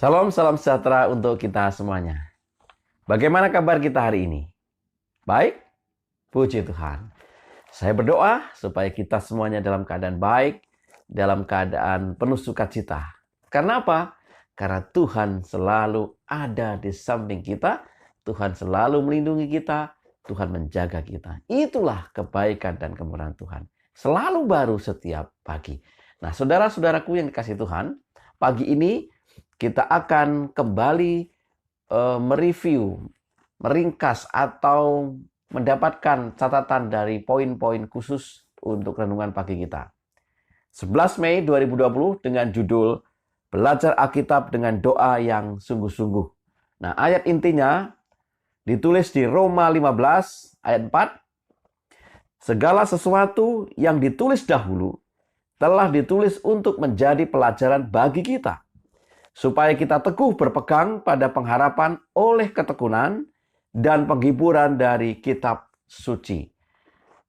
Salam, salam sejahtera untuk kita semuanya. Bagaimana kabar kita hari ini? Baik? Puji Tuhan. Saya berdoa supaya kita semuanya dalam keadaan baik, dalam keadaan penuh sukacita. Karena apa? Karena Tuhan selalu ada di samping kita, Tuhan selalu melindungi kita, Tuhan menjaga kita. Itulah kebaikan dan kemurahan Tuhan. Selalu baru setiap pagi. Nah, saudara-saudaraku yang dikasihi Tuhan, pagi ini kita akan kembali mereview, meringkas atau mendapatkan catatan dari poin-poin khusus untuk renungan pagi kita. 11 Mei 2020 dengan judul Belajar Alkitab dengan Doa yang Sungguh-Sungguh. Nah, ayat intinya ditulis di Roma 15 ayat 4. Segala sesuatu yang ditulis dahulu telah ditulis untuk menjadi pelajaran bagi kita, supaya kita teguh berpegang pada pengharapan oleh ketekunan dan penghiburan dari kitab suci.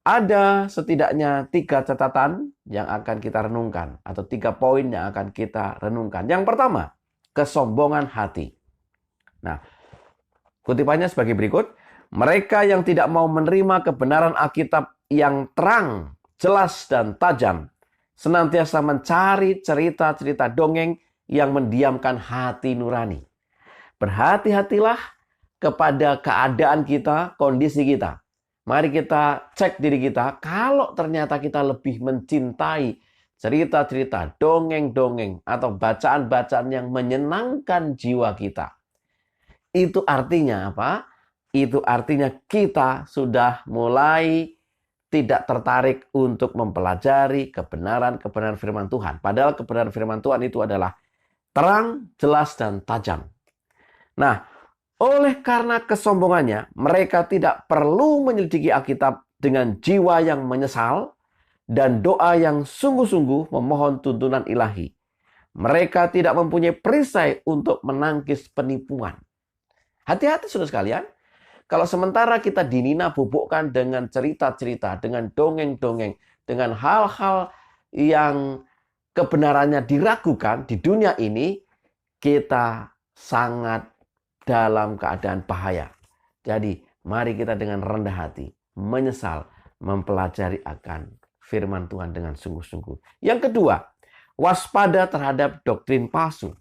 Ada setidaknya 3 catatan yang akan kita renungkan, atau 3 poin yang akan kita renungkan. Yang pertama, kesombongan hati. Nah, kutipannya sebagai berikut. Mereka yang tidak mau menerima kebenaran Alkitab yang terang, jelas, dan tajam, senantiasa mencari cerita-cerita dongeng yang mendiamkan hati nurani. Berhati-hatilah kepada keadaan kita, kondisi kita. Mari kita cek diri kita, kalau ternyata kita lebih mencintai cerita-cerita, dongeng-dongeng, atau bacaan-bacaan yang menyenangkan jiwa kita. Itu artinya apa? Itu artinya kita sudah mulai tidak tertarik untuk mempelajari kebenaran-kebenaran firman Tuhan. Padahal kebenaran firman Tuhan itu adalah terang, jelas, dan tajam. Nah, oleh karena kesombongannya, mereka tidak perlu menyelidiki Alkitab dengan jiwa yang menyesal dan doa yang sungguh-sungguh memohon tuntunan ilahi. Mereka tidak mempunyai perisai untuk menangkis penipuan. Hati-hati saudara sekalian, kalau sementara kita dinina bubukkan dengan cerita-cerita, dengan dongeng-dongeng, dengan hal-hal yang kebenarannya diragukan di dunia ini, kita sangat dalam keadaan bahaya. Jadi, mari kita dengan rendah hati, menyesal, mempelajari akan firman Tuhan dengan sungguh-sungguh. Yang kedua, waspada terhadap doktrin palsu.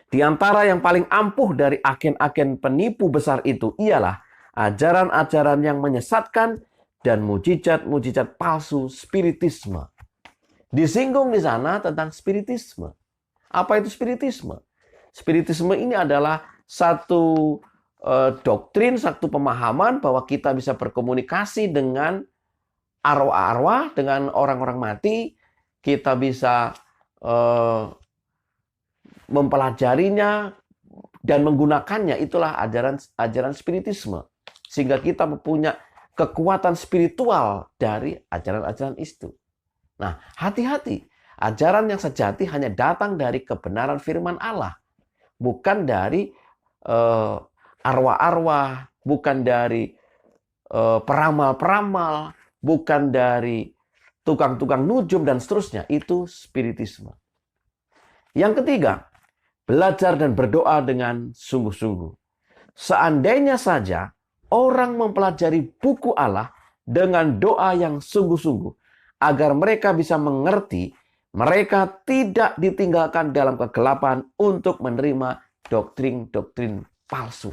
Di antara yang paling ampuh dari agen-agen penipu besar itu ialah ajaran-ajaran yang menyesatkan dan mujizat-mujizat palsu spiritisme. Disinggung di sana tentang spiritisme. Apa itu spiritisme? Spiritisme ini adalah satu doktrin, satu pemahaman bahwa kita bisa berkomunikasi dengan arwah-arwah, dengan orang-orang mati. Kita bisa mempelajarinya dan menggunakannya. Itulah ajaran spiritisme. Sehingga kita mempunyai kekuatan spiritual dari ajaran-ajaran itu. Nah, hati-hati. Ajaran yang sejati hanya datang dari kebenaran firman Allah. Bukan dari arwah-arwah, bukan dari peramal-peramal, bukan dari tukang-tukang nujum dan seterusnya. Itu spiritisme. Yang ketiga, belajar dan berdoa dengan sungguh-sungguh. Seandainya saja orang mempelajari buku Allah dengan doa yang sungguh-sungguh, agar mereka bisa mengerti, mereka tidak ditinggalkan dalam kegelapan untuk menerima doktrin-doktrin palsu.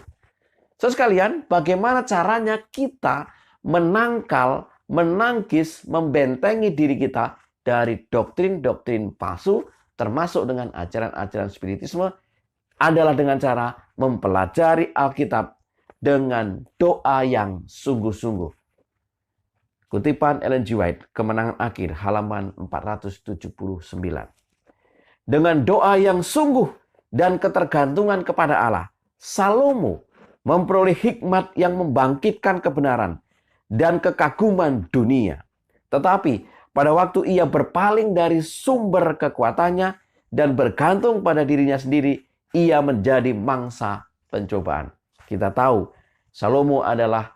Saudara sekalian, bagaimana caranya kita menangkal, menangkis, membentengi diri kita dari doktrin-doktrin palsu, termasuk dengan ajaran-ajaran spiritisme, adalah dengan cara mempelajari Alkitab dengan doa yang sungguh-sungguh. Kutipan Ellen G. White, Kemenangan Akhir, halaman 479. Dengan doa yang sungguh dan ketergantungan kepada Allah, Salomo memperoleh hikmat yang membangkitkan kebenaran dan kekaguman dunia. Tetapi pada waktu ia berpaling dari sumber kekuatannya dan bergantung pada dirinya sendiri, ia menjadi mangsa pencobaan. Kita tahu, Salomo adalah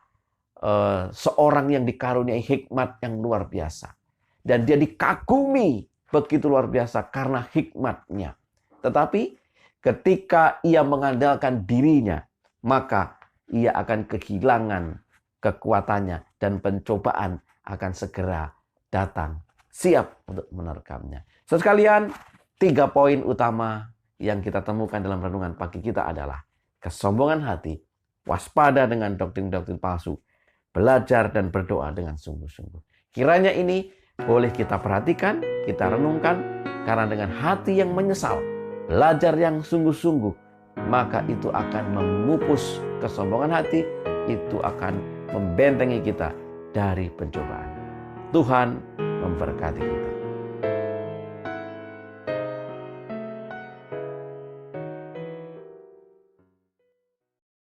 seorang yang dikaruniai hikmat yang luar biasa. Dan dia dikagumi begitu luar biasa karena hikmatnya. Tetapi ketika ia mengandalkan dirinya, maka ia akan kehilangan kekuatannya dan pencobaan akan segera datang, siap untuk menerkamnya. Sekalian, 3 poin utama yang kita temukan dalam renungan pagi kita adalah kesombongan hati, waspada dengan doktrin-doktrin palsu, belajar dan berdoa dengan sungguh-sungguh. Kiranya ini boleh kita perhatikan, kita renungkan, karena dengan hati yang menyesal, belajar yang sungguh-sungguh, maka itu akan memupus kesombongan hati, itu akan membentengi kita dari pencobaan. Tuhan memberkati kita.